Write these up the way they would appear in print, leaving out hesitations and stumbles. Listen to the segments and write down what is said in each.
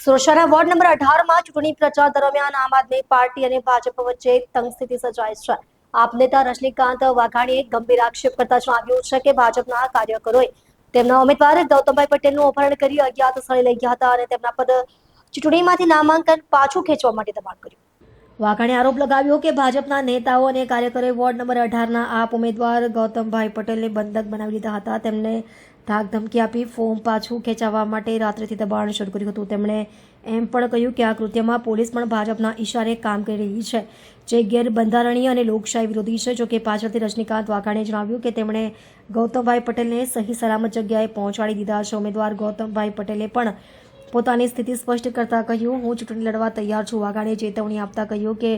સુરતના ward number 18માં ચૂંટણી પ્રચાર દરમિયાન આમ આદમી પાર્ટી અને ભાજપ વચ્ચે તંગ સ્થિતિ સર્જાઈ છે। આપ નેતા રજનીકાંત વાઘાણીએ ગંભીર આક્ષેપ કરતા જણાવ્યું છે કે ભાજપના કાર્યકરોએ તેમના ઉમેદવાર ગૌતમભાઈ પટેલનું અપહરણ કરી અજ્ઞાત સ્થળે લઈ ગયા હતા અને તેમના પર ચૂંટણીમાંથી નામાંકન પાછું ખેંચવા માટે દબાણ કર્યું। વાઘાણીએ આરોપ લગાવ્યો કે ભાજપના નેતાઓ અને કાર્યકરોએ વોર્ડ નંબર 18ના આપ ઉમેદવાર ગૌતમભાઈ પટેલને બંધક બનાવી લીધા હતા। તેમને ધાક ધમકી આપી ફોર્મ પાછું ખેંચવા માટે રાત્રિથી દબાણ શરૂ કર્યું હતું। તેમણે એમ પણ કહ્યું કે આ કૃત્યમાં પોલીસ પણ ભાજપના ઇશારે કામ કરી રહી છે, જે ગેરબંધારણીય અને લોકશાહી વિરોધી છે। જોકે પાછળથી રજનીકાંત વાઘાણીએ જણાવ્યું કે તેમણે ગૌતમભાઈ પટેલને સહી સલામત જગ્યાએ પહોંચાડી દીધા છે। ઉમેદવાર ગૌતમભાઈ પટેલે પણ પોતાની સ્થિતિ સ્પષ્ટ કરતા કહ્યું, હું ચૂંટણી લડવા તૈયાર છું। વાઘાણીએ ચેતવણી આપતા કહ્યું કે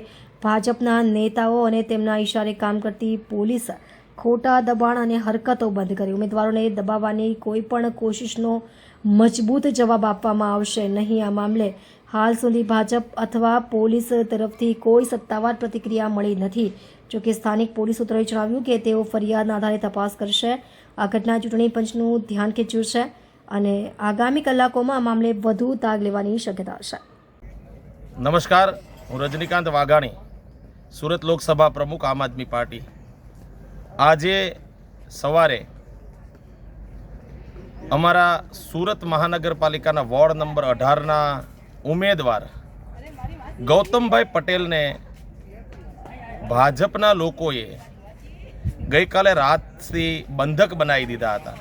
ભાજપના નેતાઓ અને તેમના ઇશારે કામ કરતી પોલીસ ખોટા દબાણ અને હરકતો બંધ કરી ઉમેદવારોને દબાવવાની કોઈ પણ કોશિશનો મજબૂત જવાબ આપવામાં આવશે નહીં। આ મામલે હાલ સુધી ભાજપ અથવા પોલીસ તરફથી કોઈ સત્તાવાર પ્રતિક્રિયા મળી નથી। જોકે સ્થાનિક પોલીસ સૂત્રોએ જણાવ્યું કે તેઓ ફરિયાદના આધારે તપાસ કરશે। આ ઘટના ચૂંટણી પંચનું ધ્યાન ખેંચ્યું છે અને આગામી કલાકોમાં આ મામલે વધુ તાગ લેવાની શક્યતા છે। નમસ્કાર, હું રજનીકાંત વાઘાણી, સુરત લોકસભા પ્રમુખ, આમ આદમી પાર્ટી। આજે સવારે અમારા સુરત મહાનગરપાલિકાના વોર્ડ નંબર 18ના ઉમેદવાર ગૌતમભાઈ પટેલને ભાજપના લોકોએ ગઈકાલે રાતથી બંધક બનાવી દીધા હતા।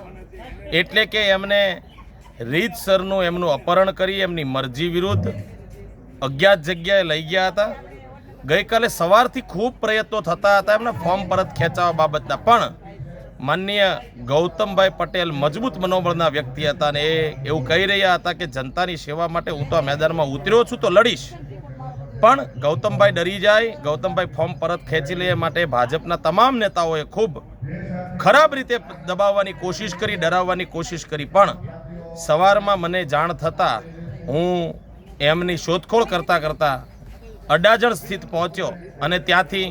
એટલે કે એમને રીતસરનું એમનું અપહરણ કરી એમની મરજી વિરુદ્ધ અજ્ઞાત જગ્યાએ લઈ ગયા હતા। ગઈકાલે સવારથી ખૂબ પ્રયત્નો થતા હતા એમને ફોર્મ પરત ખેંચવા બાબતના, પણ માનનીય ગૌતમભાઈ પટેલ મજબૂત મનોબળના વ્યક્તિ હતા અને એ એવું કહી રહ્યા હતા કે જનતાની સેવા માટે હું તો આ મેદાનમાં ઉતર્યો છું તો લડીશ, પણ ગૌતમભાઈ ડરી જાય, ગૌતમભાઈ ફોર્મ પરત ખેંચી લે માટે ભાજપના તમામ નેતાઓએ ખૂબ ખરાબ રીતે દબાવવાની કોશિશ કરી, ડરાવવાની કોશિશ કરી। પણ સવારમાં મને જાણ થતાં હું એમની શોધખોળ કરતાં અડાજણ સ્થિત પહોંચ્યો અને ત્યાંથી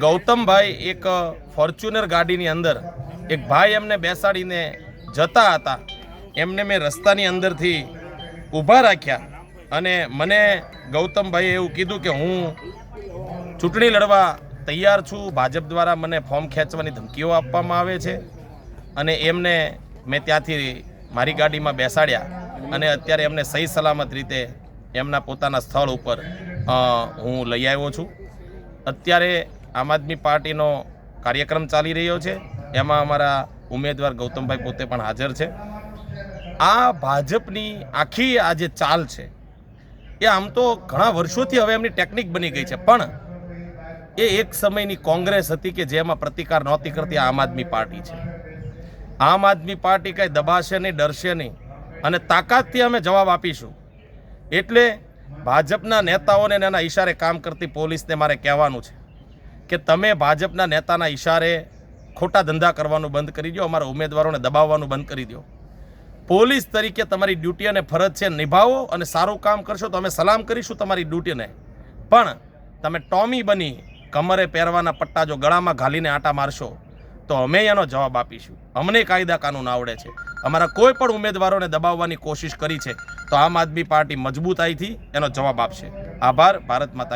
ગૌતમભાઈ એક ફોર્ચ્યુનર ગાડીની અંદર એક ભાઈ એમને બેસાડીને જતા હતા, એમને મેં રસ્તાની અંદરથી ઊભા રાખ્યા અને મને ગૌતમભાઈએ એવું કીધું કે હું ચૂંટણી લડવા તૈયાર છું, ભાજપ દ્વારા મને ફોર્મ ખેંચવાની ધમકીઓ આપવામાં આવે છે અને એમને મેં ત્યાંથી મારી ગાડીમાં બેસાડ્યા અને અત્યારે એમને સહી સલામત રીતે એમના પોતાના સ્થળ ઉપર હું લઈ આવ્યો છું। અત્યારે આમ આદમી પાર્ટીનો કાર્યક્રમ ચાલી રહ્યો છે, એમાં અમારા ઉમેદવાર ગૌતમભાઈ પોતે પણ હાજર છે। આ ભાજપની આખી આ જે ચાલ છે એ આમ તો ઘણા વર્ષોથી હવે એમની ટેકનિક બની ગઈ છે, પણ એ એક સમયની કોંગ્રેસ હતી કે જેમાં પ્રતિકાર નહોતી કરતી, આમ આદમી પાર્ટી છે। આમ આદમી પાર્ટી કંઈ દબાશે નહીં, ડરશે નહીં અને તાકાતથી અમે જવાબ આપીશું। એટલે ભાજપના નેતાઓને એના ઇશારે કામ કરતી પોલીસને મારે કહેવાનું છે કે તમે ભાજપના નેતાના ઇશારે ખોટા ધંધા કરવાનું બંધ કરી દો, અમારા ઉમેદવારોને દબાવવાનું બંધ કરી દો। પોલીસ તરીકે તમારી ડ્યુટી અને ફરજ છે, નિભાવો અને સારું કામ કરશો તો અમે સલામ કરીશું તમારી ડ્યુટીને। પણ તમે ટોમી બની કમરે પહેરવાના પટ્ટા જો ગળામાં ઘાલીને આટા મારશો તો અમે એનો જવાબ આપીશું। અમને કાયદા કાનૂન આવડે છે, અમારા કોઈ પણ ઉમેદવારોને દબાવવાની કોશિશ કરી છે તો આમ આદમી પાર્ટી મજબૂતાઈથી એનો જવાબ આપશે। આભાર। ભારત માતા।